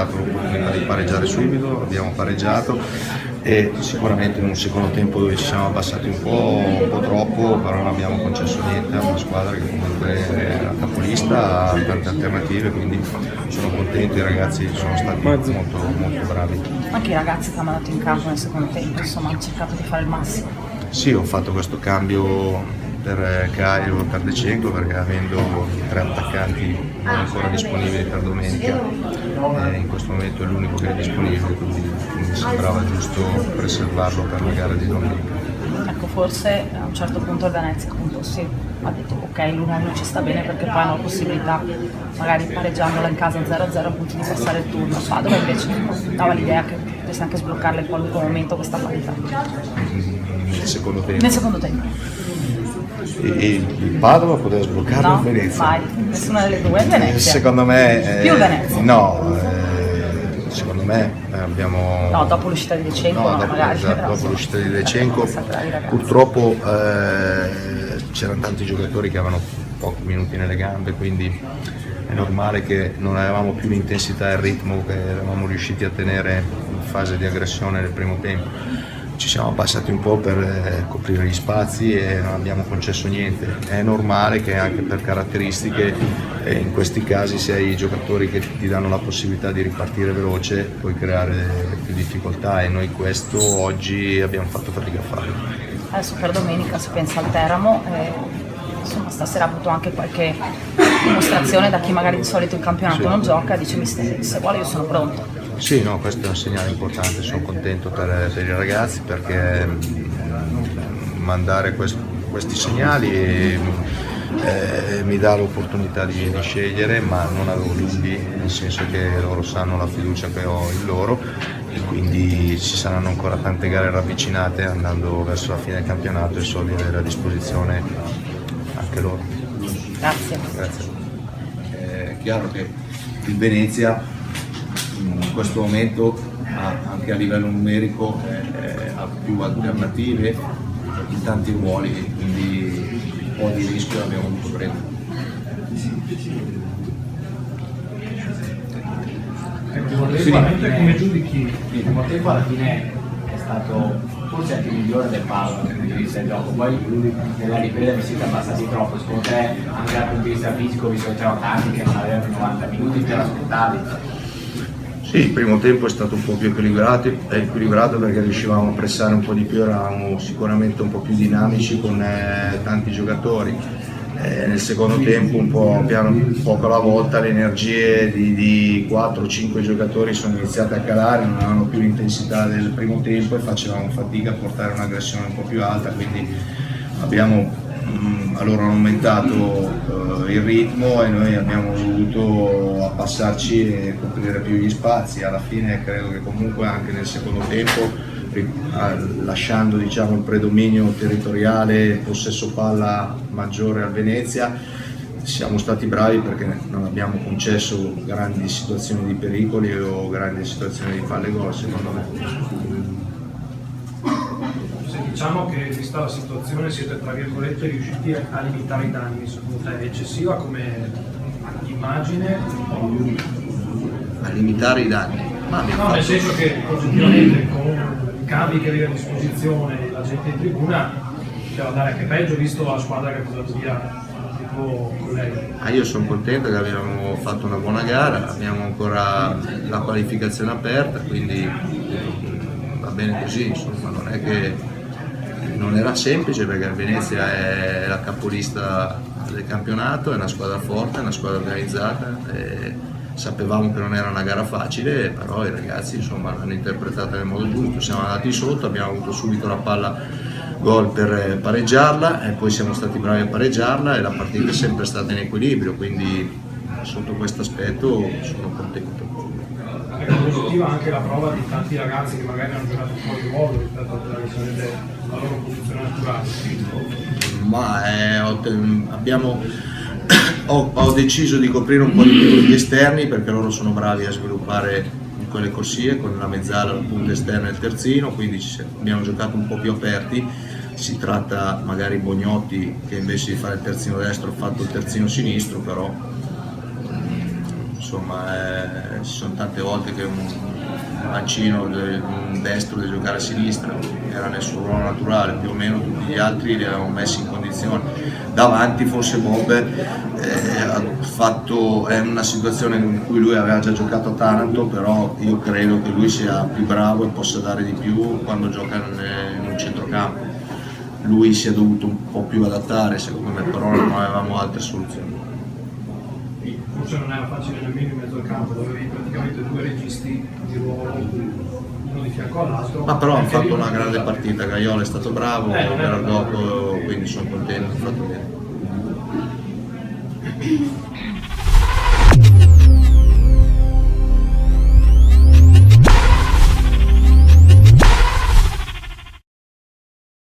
creato l'opportunità di pareggiare subito, abbiamo pareggiato e sicuramente in un secondo tempo dove ci siamo abbassati un po' troppo, però non abbiamo concesso niente a una squadra che comunque è la capolista, ha tante alternative, quindi sono contento, i ragazzi sono stati molto bravi. Anche i ragazzi che hanno mandato in campo nel secondo tempo, insomma, hanno cercato di fare il massimo. Sì, ho fatto questo cambio per Caio e per De Cenco perché avendo i 3 attaccanti non ancora disponibili per domenica, in questo momento è l'unico che è disponibile, quindi mi sembrava giusto preservarlo per la gara di domenica. Ecco, forse a un certo punto il Venezia appunto sì, ha detto ok, l'1-1 ci sta bene perché poi hanno la possibilità, magari pareggiandola in casa 0-0, appunto di passare il turno. Padova invece dava l'idea che potesse anche sbloccarla in qualunque momento questa parità. Nel secondo tempo. Nel secondo tempo. E il Padova poteva sbloccarlo No, in Venezia? mai, nessuna delle due, Venezia. Secondo me... Più Venezia. No, secondo me abbiamo... No, dopo l'uscita di De Cenco, no, magari. Esatto, dopo l'uscita di De Cenco, purtroppo c'erano tanti giocatori che avevano pochi minuti nelle gambe, quindi è normale che non avevamo più l'intensità e il ritmo che eravamo riusciti a tenere in fase di aggressione nel primo tempo. Ci siamo abbassati un po' per coprire gli spazi e non abbiamo concesso niente. È normale che anche per caratteristiche in questi casi se hai giocatori che ti danno la possibilità di ripartire veloce puoi creare più difficoltà e noi questo oggi abbiamo fatto fatica a farlo. Adesso per domenica si pensa al Teramo, insomma stasera ha avuto anche qualche dimostrazione da chi magari di solito il campionato non gioca, dice mister, se vuole io sono pronto. Sì, no, questo è un segnale importante, sono contento per i ragazzi perché mandare questi segnali mi dà l'opportunità di scegliere, ma non avevo dubbi, nel senso che loro sanno la fiducia che ho in loro e quindi ci saranno ancora tante gare ravvicinate andando verso la fine del campionato e so di avere a disposizione anche loro. Grazie. È chiaro che il Venezia in questo momento anche a livello numerico ha più alternative in tanti ruoli, quindi un po' di rischio l'abbiamo dovuto prendere. Sicuramente come giudichi il primo tempo alla fine è stato forse anche il migliore del Padova dal punto di vista del gioco, poi nella ripresa vi siete abbassati troppo, secondo te anche dal punto di vista fisico, visto che c'erano tanti che non avevano 90 minuti, te l'aspettavi? Sì, il primo tempo è stato un po' più equilibrato perché riuscivamo a pressare un po' di più, eravamo sicuramente un po' più dinamici con tanti giocatori. Nel secondo tempo poco alla volta le energie di 4-5 giocatori sono iniziate a calare, non avevano più l'intensità del primo tempo e facevamo fatica a portare un'aggressione un po' più alta, quindi loro hanno aumentato il ritmo e noi abbiamo dovuto abbassarci e coprire più gli spazi. Alla fine credo che comunque anche nel secondo tempo, lasciando diciamo, il predominio territoriale, il possesso palla maggiore al Venezia, siamo stati bravi perché non abbiamo concesso grandi situazioni di pericoli o grandi situazioni di palle gol, secondo me. Diciamo che vista la situazione siete tra virgolette riusciti a limitare i danni, secondo te è eccessiva come immagine? A limitare i danni? No, nel senso che oggettivamente con i cambi che aveva a disposizione la gente in tribuna poteva andare anche peggio visto la squadra che ha portato via il tuo collega. Io sono contento che abbiamo fatto una buona gara, abbiamo ancora la qualificazione aperta, quindi va bene così, insomma non è che non era semplice perché il Venezia è la capolista del campionato, è una squadra forte, è una squadra organizzata e sapevamo che non era una gara facile, però i ragazzi insomma l'hanno interpretata nel modo giusto, siamo andati sotto, abbiamo avuto subito la palla gol per pareggiarla e poi siamo stati bravi a pareggiarla e la partita è sempre stata in equilibrio, quindi sotto questo aspetto sono contento. È positiva anche la prova di tanti ragazzi che magari hanno giocato fuori ruolo rispetto a quella che sarebbe la loro posizione naturale. Ho deciso di coprire un po' di più gli esterni perché loro sono bravi a sviluppare quelle corsie con la mezzala, la punta esterna e il terzino, quindi abbiamo giocato un po' più aperti. Si tratta magari Bognotti che invece di fare il terzino destro ha fatto il terzino sinistro, però insomma ci sono tante volte che un mancino, un destro deve giocare a sinistra, era nel suo ruolo naturale, più o meno tutti gli altri li avevamo messi in condizione. Davanti forse Bob è una situazione in cui lui aveva già giocato a Taranto, però io credo che lui sia più bravo e possa dare di più quando gioca in un centrocampo. Lui si è dovuto un po' più adattare, secondo me, però non avevamo altre soluzioni. Forse non era facile nemmeno in mezzo al campo, dove avevi praticamente due registi di ruolo, uno di fianco all'altro. Ma però hanno fatto una grande partita, Gaiola è stato bravo, però dopo, quindi sono contento, ha fatto bene.